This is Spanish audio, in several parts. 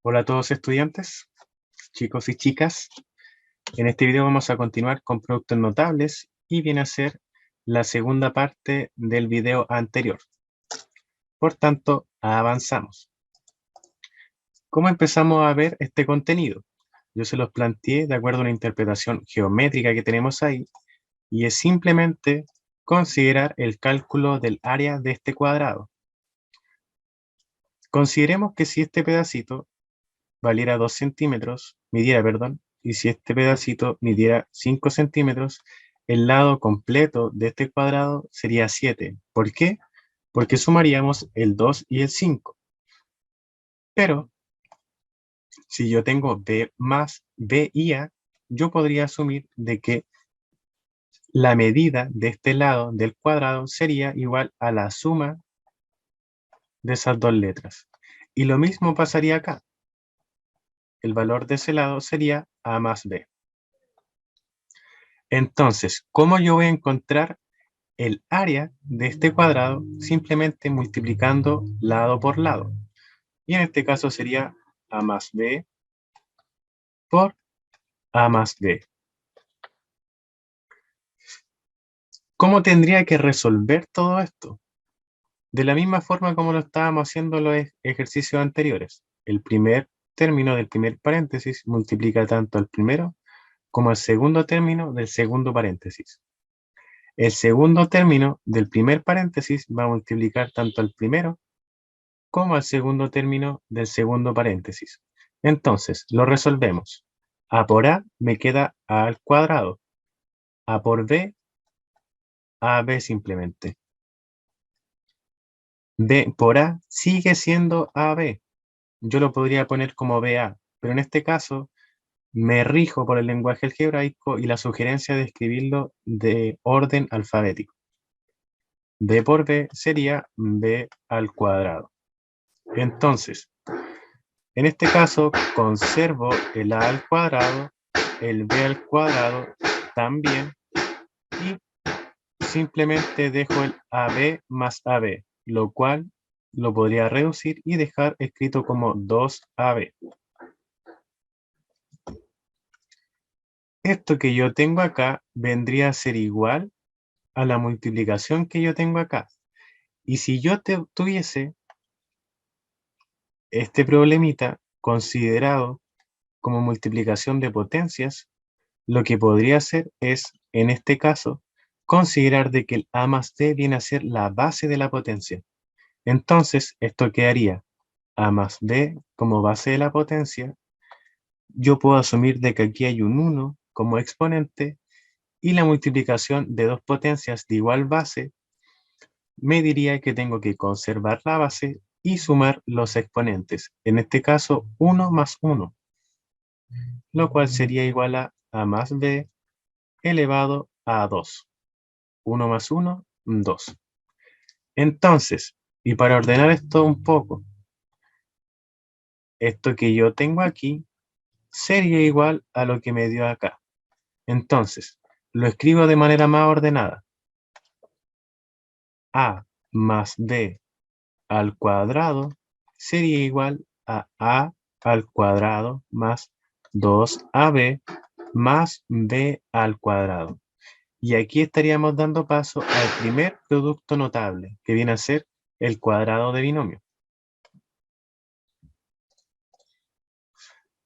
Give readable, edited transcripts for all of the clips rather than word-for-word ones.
Hola a todos estudiantes, chicos y chicas. En este video vamos a continuar con productos notables y viene a ser la segunda parte del video anterior. Por tanto, avanzamos. ¿Cómo empezamos a ver este contenido? Yo se los planteé de acuerdo a una interpretación geométrica que tenemos ahí y es simplemente considerar el cálculo del área de este cuadrado. Consideremos que si este pedacito valiera 2 centímetros, y si este pedacito midiera 5 centímetros, el lado completo de este cuadrado sería 7. ¿Por qué? Porque sumaríamos el 2 y el 5. Pero, si yo tengo B más B y A, yo podría asumir de que la medida de este lado del cuadrado sería igual a la suma de esas dos letras. Y lo mismo pasaría acá. El valor de ese lado sería A más B. Entonces, ¿cómo yo voy a encontrar el área de este cuadrado? Simplemente multiplicando lado por lado. Y en este caso sería A más B por A más B. ¿Cómo tendría que resolver todo esto? De la misma forma como lo estábamos haciendo en los ejercicios anteriores. El primer término del primer paréntesis multiplica tanto al primero como al segundo término del segundo paréntesis. El segundo término del primer paréntesis va a multiplicar tanto al primero como al segundo término del segundo paréntesis. Entonces, lo resolvemos. A por A me queda A al cuadrado. A por B, AB simplemente. B por A sigue siendo AB. Yo lo podría poner como BA, pero en este caso me rijo por el lenguaje algebraico y la sugerencia de escribirlo de orden alfabético. B por B sería B al cuadrado. Entonces, en este caso, conservo el A al cuadrado, el B al cuadrado también, y simplemente dejo el AB más AB, lo cual lo podría reducir y dejar escrito como 2AB. Esto que yo tengo acá vendría a ser igual a la multiplicación que yo tengo acá. Y si yo tuviese este problemita considerado como multiplicación de potencias, lo que podría hacer es, en este caso, considerar de que el A más B viene a ser la base de la potencia. Entonces, esto quedaría A más B como base de la potencia. Yo puedo asumir de que aquí hay un 1 como exponente y la multiplicación de dos potencias de igual base me diría que tengo que conservar la base y sumar los exponentes. En este caso, 1 más 1, lo cual sería igual a A más B elevado a 2. 1 más 1, 2. Entonces, y para ordenar esto un poco, esto que yo tengo aquí sería igual a lo que me dio acá. Entonces, lo escribo de manera más ordenada. A más B al cuadrado sería igual a A al cuadrado más 2AB más B al cuadrado. Y aquí estaríamos dando paso al primer producto notable, que viene a ser el cuadrado de binomio.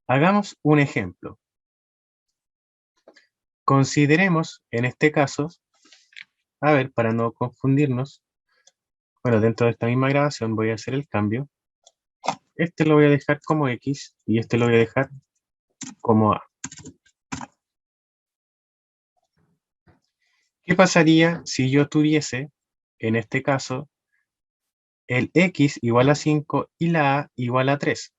Hagamos un ejemplo. Consideremos, en este caso, a ver, para no confundirnos, bueno, dentro de esta misma grabación voy a hacer el cambio. Este lo voy a dejar como X y este lo voy a dejar como A. ¿Qué pasaría si yo tuviese, en este caso, el X igual a 5 y la A igual a 3?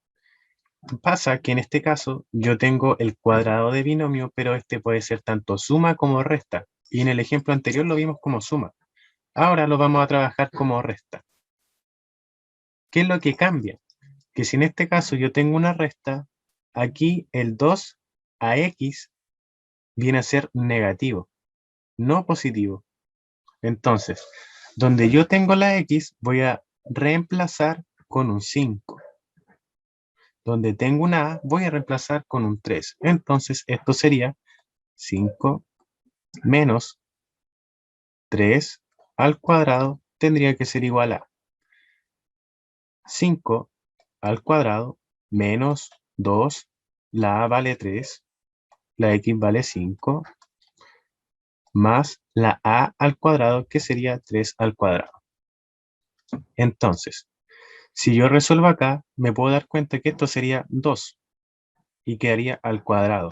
Pasa que en este caso yo tengo el cuadrado de binomio, pero este puede ser tanto suma como resta. Y en el ejemplo anterior lo vimos como suma. Ahora lo vamos a trabajar como resta. ¿Qué es lo que cambia? Que si en este caso yo tengo una resta, aquí el 2 a X viene a ser negativo, no positivo. Entonces, donde yo tengo la X, voy a reemplazar con un 5. donde tengo una A, voy a reemplazar con un 3. Entonces, esto sería 5 menos 3 al cuadrado, tendría que ser igual a 5 al cuadrado menos 2, la A vale 3, la X vale 5, más la A al cuadrado, que sería 3 al cuadrado. Entonces, si yo resuelvo acá, me puedo dar cuenta que esto sería 2 y quedaría al cuadrado.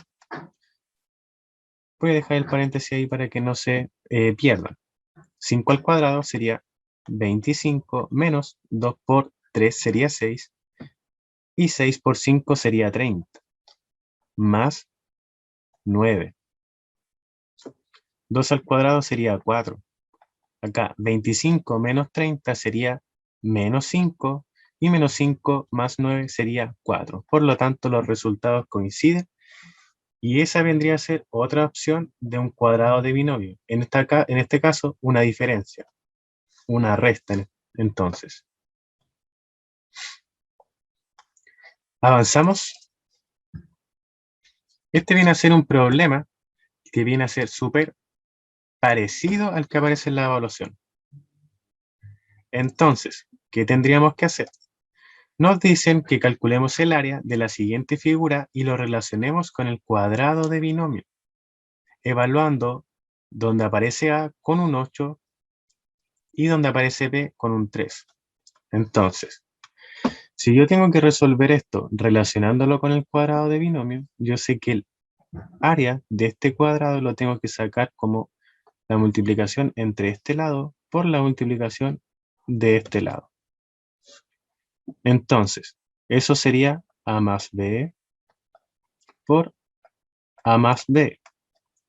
Voy a dejar el paréntesis ahí para que no se pierdan. 5 al cuadrado sería 25 menos 2 por 3 sería 6 y 6 por 5 sería 30 más 9. 2 al cuadrado sería 4. Acá 25 menos 30 sería menos 5 y menos 5 más 9 sería 4. Por lo tanto, los resultados coinciden y esa vendría a ser otra opción de un cuadrado de binomio. En este caso, una diferencia, una resta entonces. Avanzamos. Este viene a ser un problema que viene a ser súper parecido al que aparece en la evaluación. Entonces, ¿qué tendríamos que hacer? Nos dicen que calculemos el área de la siguiente figura y lo relacionemos con el cuadrado de binomio, evaluando donde aparece A con un 8 y donde aparece B con un 3. Entonces, si yo tengo que resolver esto relacionándolo con el cuadrado de binomio, yo sé que el área de este cuadrado lo tengo que sacar como la multiplicación entre este lado por la multiplicación de este lado. Entonces, eso sería A más B por A más B,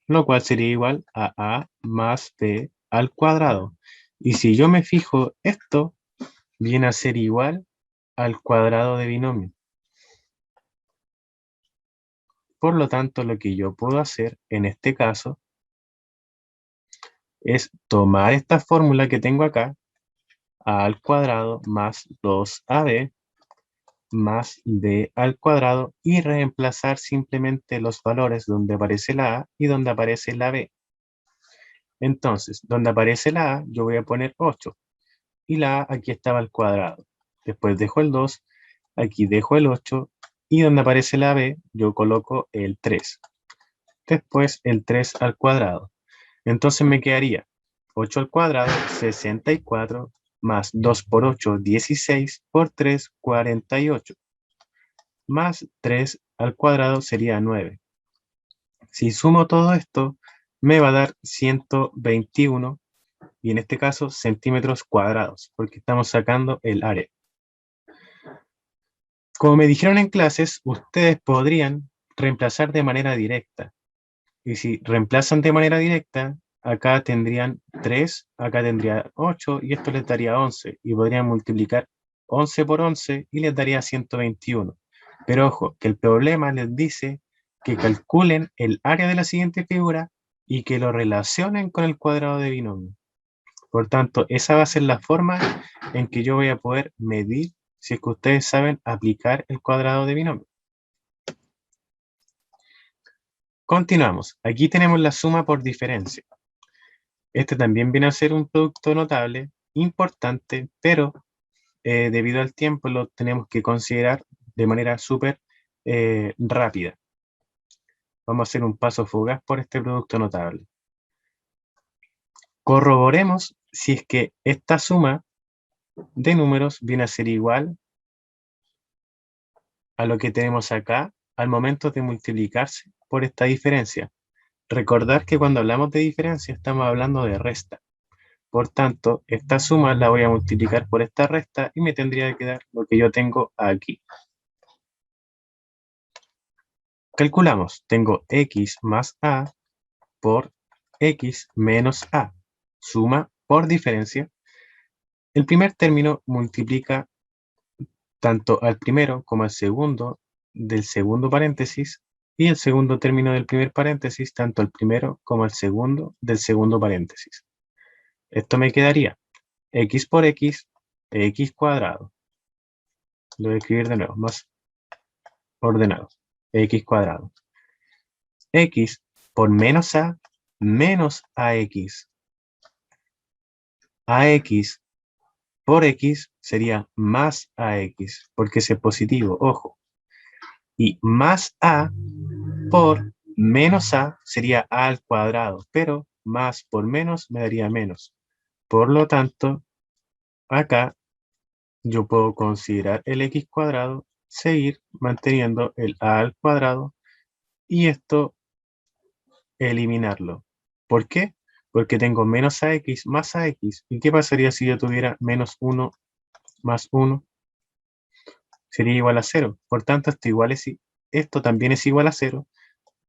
lo cual sería igual a A más B al cuadrado. Y si yo me fijo, esto viene a ser igual al cuadrado de binomio. Por lo tanto, lo que yo puedo hacer en este caso es tomar esta fórmula que tengo acá, A al cuadrado más 2AB más B al cuadrado, y reemplazar simplemente los valores donde aparece la A y donde aparece la B. Entonces, donde aparece la A, yo voy a poner 8. Y la A aquí estaba al cuadrado. Después dejo el 2, aquí dejo el 8. Y donde aparece la B, yo coloco el 3. Después el 3 al cuadrado. Entonces me quedaría 8 al cuadrado, 64, más 2 por 8, 16, por 3, 48. Más 3 al cuadrado sería 9. Si sumo todo esto, me va a dar 121, y en este caso centímetros cuadrados, porque estamos sacando el área. Como me dijeron en clases, ustedes podrían reemplazar de manera directa. Y si reemplazan de manera directa, acá tendrían 3, acá tendría 8, y esto les daría 11. Y podrían multiplicar 11 por 11 y les daría 121. Pero ojo, que el problema les dice que calculen el área de la siguiente figura y que lo relacionen con el cuadrado de binomio. Por tanto, esa va a ser la forma en que yo voy a poder medir si es que ustedes saben aplicar el cuadrado de binomio. Continuamos. Aquí tenemos la suma por diferencia. Este también viene a ser un producto notable, importante, pero debido al tiempo lo tenemos que considerar de manera súper rápida. Vamos a hacer un paso fugaz por este producto notable. Corroboremos si es que esta suma de números viene a ser igual a lo que tenemos acá al momento de multiplicarse por esta diferencia. Recordar que cuando hablamos de diferencia estamos hablando de resta. Por tanto, esta suma la voy a multiplicar por esta resta y me tendría que dar lo que yo tengo aquí. Calculamos, tengo x más a por x menos a. Suma por diferencia. El primer término multiplica tanto al primero como al segundo del segundo paréntesis, y el segundo término del primer paréntesis tanto al primero como al segundo del segundo paréntesis. Esto me quedaría x por x cuadrado. Lo voy a escribir de nuevo, más ordenado, x cuadrado. X por menos a ax. Ax por x sería más ax, porque ese es positivo, ojo. Y más a por menos a sería a al cuadrado, pero más por menos me daría menos. Por lo tanto, acá yo puedo considerar el x cuadrado, seguir manteniendo el a al cuadrado y esto eliminarlo. ¿Por qué? Porque tengo menos ax más ax. ¿Y qué pasaría si yo tuviera menos 1 más 1? Sería igual a 0. Por tanto, esto también es igual a 0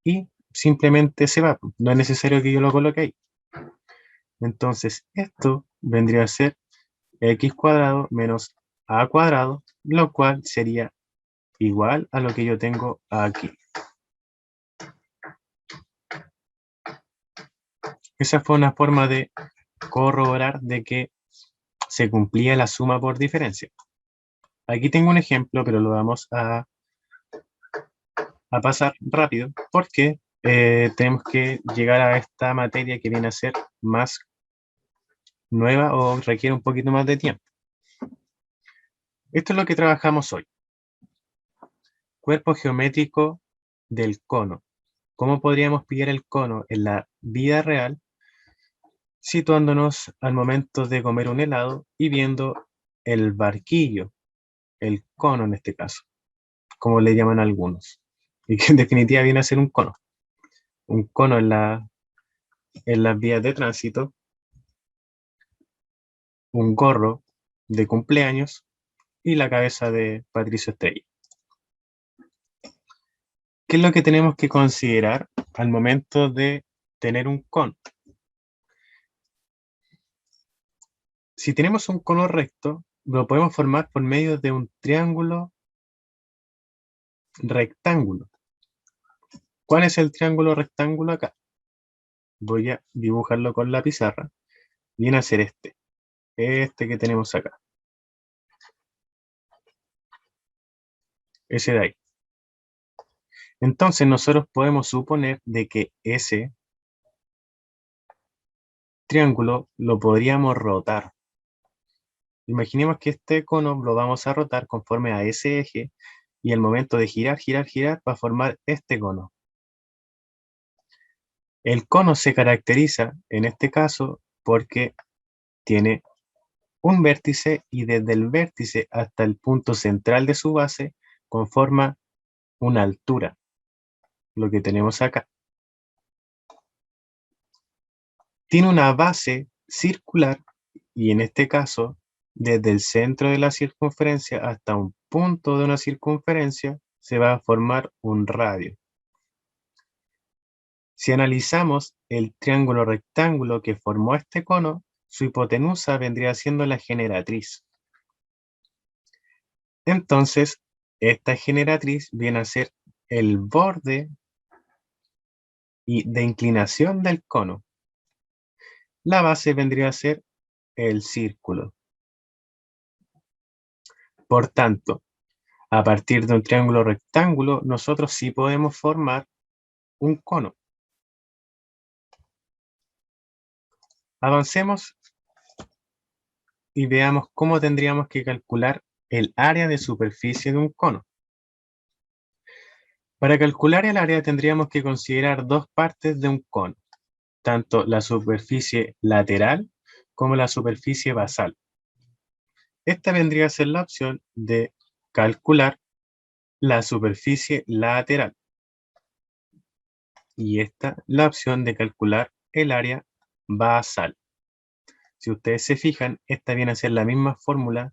y simplemente se va. No es necesario que yo lo coloque ahí. Entonces, esto vendría a ser x cuadrado menos a cuadrado, lo cual sería igual a lo que yo tengo aquí. Esa fue una forma de corroborar de que se cumplía la suma por diferencia. Aquí tengo un ejemplo, pero lo vamos a pasar rápido porque tenemos que llegar a esta materia que viene a ser más nueva o requiere un poquito más de tiempo. Esto es lo que trabajamos hoy. Cuerpo geométrico del cono. ¿Cómo podríamos pillar el cono en la vida real? Situándonos al momento de comer un helado y viendo el barquillo, el cono en este caso, como le llaman algunos, y que en definitiva viene a ser un cono. Un cono en las vías de tránsito, un gorro de cumpleaños y la cabeza de Patricio Estrella. ¿Qué es lo que tenemos que considerar al momento de tener un cono? Si tenemos un cono recto, lo podemos formar por medio de un triángulo rectángulo. ¿Cuál es el triángulo rectángulo acá? Voy a dibujarlo con la pizarra. Viene a ser este que tenemos acá. Ese de ahí. Entonces nosotros podemos suponer de que ese triángulo lo podríamos rotar. Imaginemos que este cono lo vamos a rotar conforme a ese eje y el momento de girar, girar, girar va a formar este cono. El cono se caracteriza en este caso porque tiene un vértice y desde el vértice hasta el punto central de su base conforma una altura, lo que tenemos acá. Tiene una base circular y en este caso, desde el centro de la circunferencia hasta un punto de una circunferencia, se va a formar un radio. Si analizamos el triángulo rectángulo que formó este cono, su hipotenusa vendría siendo la generatriz. Entonces, esta generatriz viene a ser el borde de inclinación del cono. La base vendría a ser el círculo. Por tanto, a partir de un triángulo rectángulo, nosotros sí podemos formar un cono. Avancemos y veamos cómo tendríamos que calcular el área de superficie de un cono. Para calcular el área tendríamos que considerar dos partes de un cono, tanto la superficie lateral como la superficie basal. Esta vendría a ser la opción de calcular la superficie lateral. Y esta la opción de calcular el área basal. Si ustedes se fijan, esta viene a ser la misma fórmula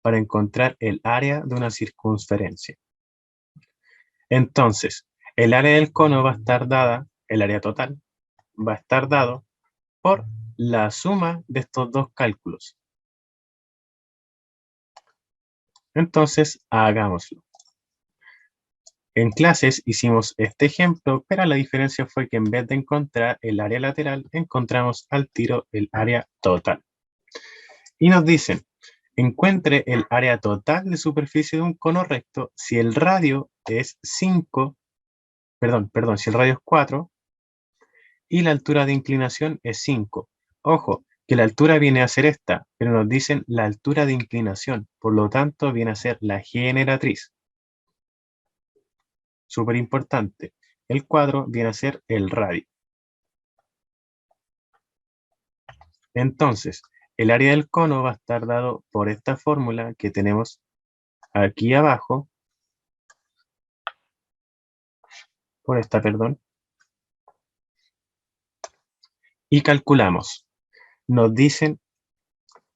para encontrar el área de una circunferencia. Entonces, el área del cono va a estar dada, el área total, va a estar dado por la suma de estos dos cálculos. Entonces, hagámoslo. En clases hicimos este ejemplo, pero la diferencia fue que en vez de encontrar el área lateral, encontramos al tiro el área total. Y nos dicen, encuentre el área total de superficie de un cono recto si el radio es 5, perdón, si el radio es 4 y la altura de inclinación es 5. Ojo, que la altura viene a ser esta, pero nos dicen la altura de inclinación, por lo tanto viene a ser la generatriz. Súper importante. El cuadro viene a ser el radio. Entonces, el área del cono va a estar dado por esta fórmula que tenemos aquí abajo, por esta, perdón, y calculamos. Nos dicen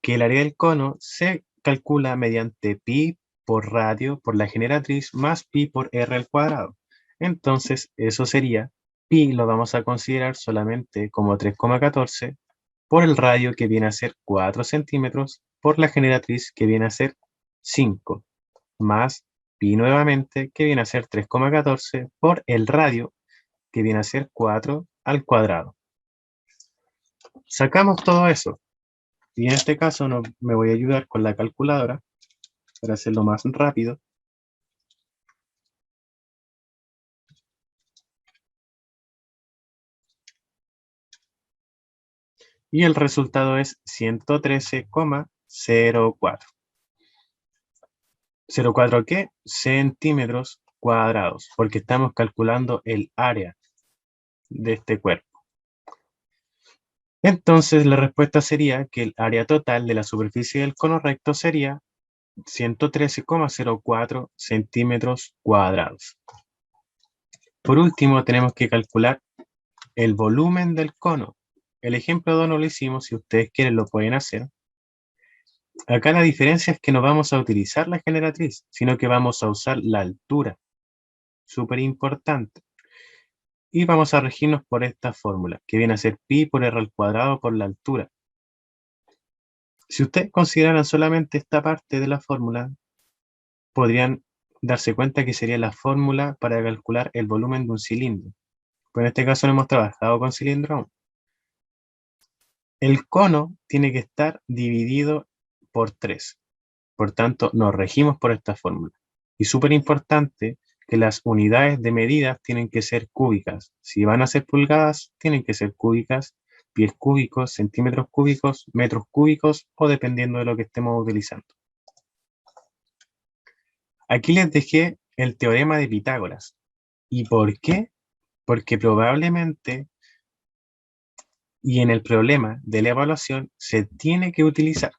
que el área del cono se calcula mediante pi por radio por la generatriz más pi por r al cuadrado. Entonces, eso sería, pi lo vamos a considerar solamente como 3,14 por el radio que viene a ser 4 centímetros por la generatriz que viene a ser 5, más pi nuevamente que viene a ser 3,14 por el radio que viene a ser 4 al cuadrado. Sacamos todo eso. Y en este caso me voy a ayudar con la calculadora para hacerlo más rápido. Y el resultado es 113,04. ¿04 qué? Centímetros cuadrados, porque estamos calculando el área de este cuerpo. Entonces la respuesta sería que el área total de la superficie del cono recto sería 113,04 centímetros cuadrados. Por último, tenemos que calcular el volumen del cono. El ejemplo 2 no lo hicimos, si ustedes quieren lo pueden hacer. Acá la diferencia es que no vamos a utilizar la generatriz, sino que vamos a usar la altura. Súper importante. Y vamos a regirnos por esta fórmula, que viene a ser pi por r al cuadrado por la altura. Si ustedes consideran solamente esta parte de la fórmula, podrían darse cuenta que sería la fórmula para calcular el volumen de un cilindro. Pero en este caso no hemos trabajado con cilindro aún. El cono tiene que estar dividido por 3. Por tanto, nos regimos por esta fórmula. Y súper importante que las unidades de medidas tienen que ser cúbicas. Si van a ser pulgadas, tienen que ser cúbicas, pies cúbicos, centímetros cúbicos, metros cúbicos o dependiendo de lo que estemos utilizando. Aquí les dejé el teorema de Pitágoras. ¿Y por qué? Porque probablemente y en el problema de la evaluación se tiene que utilizar.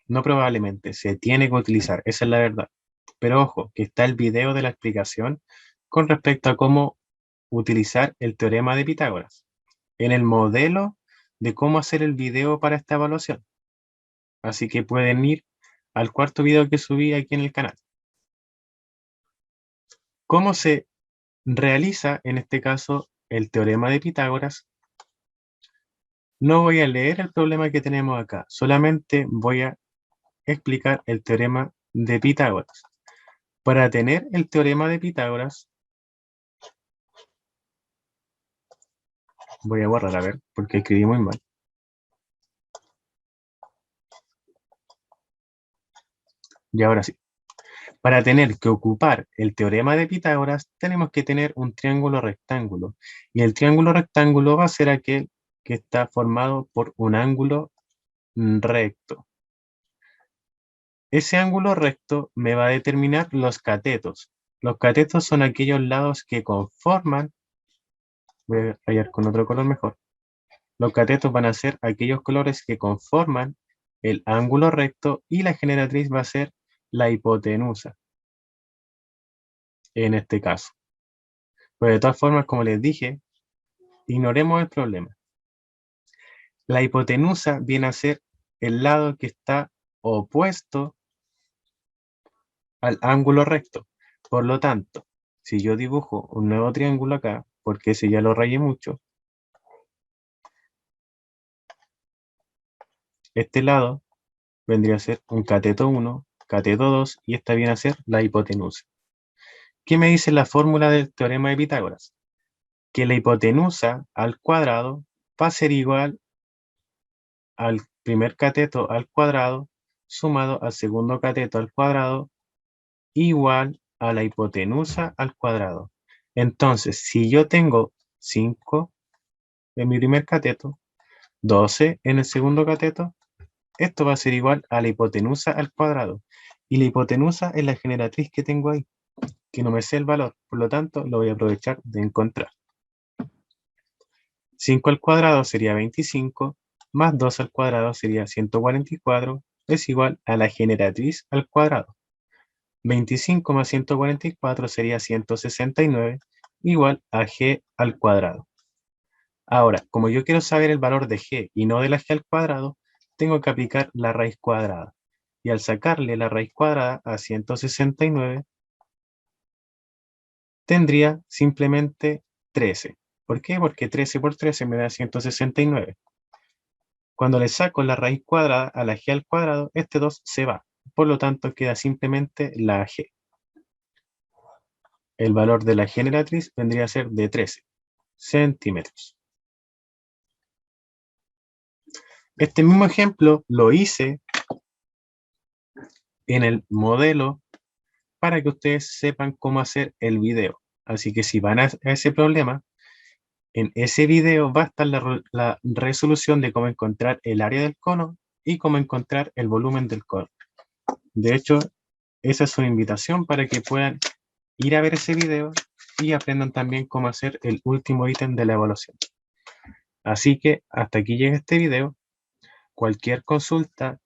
No probablemente, se tiene que utilizar, esa es la verdad. Pero ojo, que está el video de la explicación con respecto a cómo utilizar el teorema de Pitágoras en el modelo de cómo hacer el video para esta evaluación. Así que pueden ir al cuarto video que subí aquí en el canal. ¿Cómo se realiza en este caso el teorema de Pitágoras? No voy a leer el problema que tenemos acá, solamente voy a explicar el teorema de Pitágoras. Para tener el teorema de Pitágoras, voy a borrar, a ver, porque escribí muy mal. Y ahora sí. Para tener que ocupar el teorema de Pitágoras, tenemos que tener un triángulo rectángulo. Y el triángulo rectángulo va a ser aquel que está formado por un ángulo recto. Ese ángulo recto me va a determinar los catetos. Los catetos son aquellos lados que conforman, voy a rayar con otro color mejor. Los catetos van a ser aquellos colores que conforman el ángulo recto y la generatriz va a ser la hipotenusa, en este caso. Pero de todas formas, como les dije, ignoremos el problema. La hipotenusa viene a ser el lado que está opuesto al ángulo recto. Por lo tanto, si yo dibujo un nuevo triángulo acá, porque ese ya lo rayé mucho, este lado vendría a ser un cateto 1, cateto 2 y esta viene a ser la hipotenusa. ¿Qué me dice la fórmula del teorema de Pitágoras? Que la hipotenusa al cuadrado va a ser igual al primer cateto al cuadrado sumado al segundo cateto al cuadrado igual a la hipotenusa al cuadrado. Entonces, si yo tengo 5 en mi primer cateto, 12 en el segundo cateto, esto va a ser igual a la hipotenusa al cuadrado. Y la hipotenusa es la generatriz que tengo ahí, que no me sé el valor, por lo tanto lo voy a aprovechar de encontrar. 5 al cuadrado sería 25, más 2 al cuadrado sería 144, es igual a la generatriz al cuadrado. 25 más 144 sería 169, igual a g al cuadrado. Ahora, como yo quiero saber el valor de g y no de la g al cuadrado, tengo que aplicar la raíz cuadrada. Y al sacarle la raíz cuadrada a 169, tendría simplemente 13. ¿Por qué? Porque 13 por 13 me da 169. Cuando le saco la raíz cuadrada a la g al cuadrado, este 2 se va. Por lo tanto, queda simplemente la g. El valor de la generatriz vendría a ser de 13 centímetros. Este mismo ejemplo lo hice en el modelo para que ustedes sepan cómo hacer el video. Así que si van a ese problema, en ese video va a estar la resolución de cómo encontrar el área del cono y cómo encontrar el volumen del cono. De hecho, esa es una invitación para que puedan ir a ver ese video y aprendan también cómo hacer el último ítem de la evaluación. Así que hasta aquí llega este video. Cualquier consulta,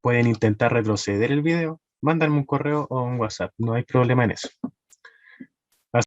pueden intentar retroceder el video, mandarme un correo o un WhatsApp, no hay problema en eso.